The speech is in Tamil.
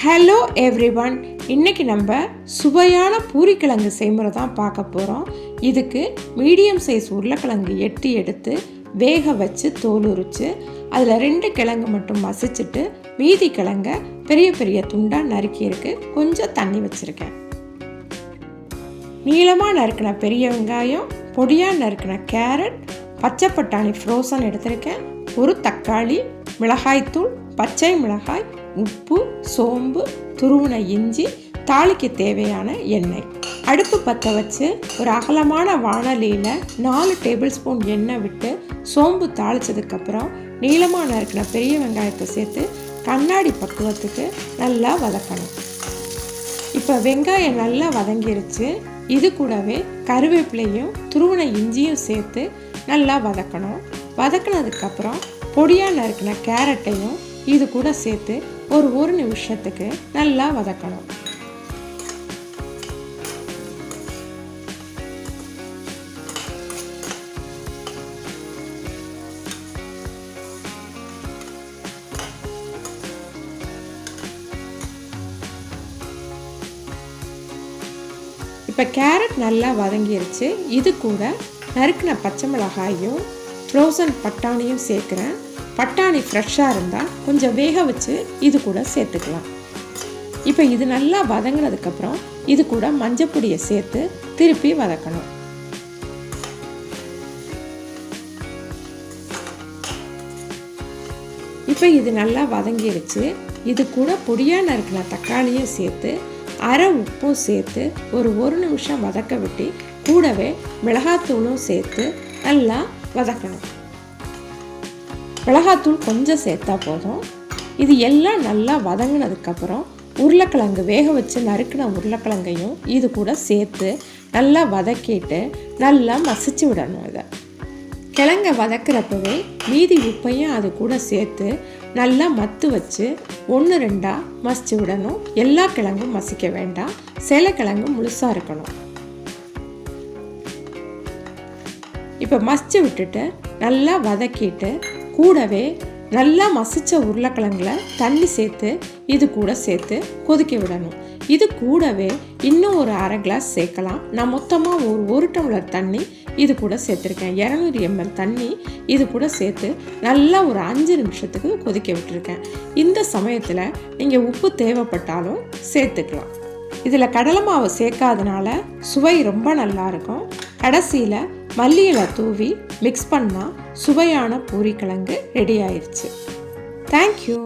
ஹலோ எவ்ரிவன், இன்றைக்கி நம்ம சுவையான பூரிக்கிழங்கு செய்முறை தான் பார்க்க போகிறோம். இதுக்கு மீடியம் சைஸ் உருளைக்கிழங்கு 8 எடுத்து வேக வச்சு தோல் உரித்து அதில் 2 கிழங்கு மட்டும் மசிச்சுட்டு மீதி கிழங்க பெரிய பெரிய துண்டாக நறுக்கியிருக்கு. கொஞ்சம் தண்ணி வச்சுருக்கேன். நீளமாக நறுக்கின பெரிய வெங்காயம், பொடியாக நறுக்கின கேரட், பச்சை பட்டாணி ஃப்ரோசன் எடுத்திருக்கேன், ஒரு தக்காளி, மிளகாய்த்தூள், பச்சை மிளகாய், உப்பு, சோம்பு, துருவின இஞ்சி, தாளிக்கு தேவையான எண்ணெய். அடுப்பு பற்ற வச்சு ஒரு அகலமான வாணலியில் 4 டேபிள் ஸ்பூன் எண்ணெய் விட்டு சோம்பு தாளித்ததுக்கப்புறம் நீளமாக நறுக்கின பெரிய வெங்காயத்தை சேர்த்து கண்ணாடி பக்குவத்துக்கு நல்லா வதக்கணும். இப்போ வெங்காயம் நல்லா வதங்கிருச்சு. இது கூடவே கருவேப்பிலையும் துருவின இஞ்சியும் சேர்த்து நல்லா வதக்கணும். வதக்கினதுக்கப்புறம் பொடியாக நறுக்கின கேரட்டையும் இது கூட சேர்த்து ஒரு நிமிஷத்துக்கு நல்லா வதக்கணும். இப்போ கேரட் நல்லா வதங்கிருச்சு. இது கூட நறுக்கின பச்சை மிளகாயும் ஃப்ரோசன் பட்டாணியும் சேர்க்குறேன். பட்டாணி ஃப்ரெஷ்ஷாக இருந்தால் கொஞ்சம் வேக வச்சு இது கூட சேர்த்துக்கலாம். இப்போ இது நல்லா வதங்கினதுக்கப்புறம் இது கூட மஞ்சப்பொடியை சேர்த்து திருப்பி வதக்கணும். இப்போ இது நல்லா வதங்கிருச்சு. இது கூட பொடியாக நறுக்கின தக்காளியை சேர்த்து அரை உப்பும் சேர்த்து ஒரு நிமிஷம் வதக்க விட்டு கூடவே மிளகாத்தூளும் சேர்த்து நல்லா வதக்கணும். மிளகாத்தூள் கொஞ்சம் சேர்த்தா போதும். இது எல்லாம் நல்லா வதங்கினதுக்கப்புறம் உருளைக்கிழங்கு வேக வச்சு நறுக்கின உருளைக்கிழங்கையும் இது கூட சேர்த்து நல்லா வதக்கிட்டு நல்லா மசிச்சு விடணும். இதை கிழங்க வதக்கிறப்பவே மீதி உப்பையும் அது கூட சேர்த்து நல்லா மத்து வச்சு 1-2 மசிச்சு விடணும். எல்லா கிழங்கும் மசிக்க வேண்டாம், சில கிழங்கு முழுசாக இருக்கணும். இப்போ மசிச்சு விட்டுட்டு நல்லா வதக்கிட்டு கூடவே நல்லா மசிச்ச உருளைக்கிழங்குல தண்ணி சேர்த்து இது கூட சேர்த்து கொதிக்க விடணும். இது கூடவே இன்னும் ஒரு அரை கிளாஸ் சேர்க்கலாம். நான் மொத்தமாக ஒரு டம்ளர் தண்ணி இது கூட சேர்த்துருக்கேன். 200 ml தண்ணி இது கூட சேர்த்து நல்லா ஒரு 5 நிமிஷத்துக்கு கொதிக்க விட்டுருக்கேன். இந்த சமயத்தில் நீங்கள் உப்பு தேவைப்பட்டாலும் சேர்த்துக்கலாம். இதில் கடலை மாவு சேர்க்காதனால சுவை ரொம்ப நல்லாயிருக்கும். கடைசியில் மல்லி இலை தூவி மிக்ஸ் பண்ணால் சுவையான பூரிக்கிழங்கு ரெடி ஆயிடுச்சு. தேங்க்யூ.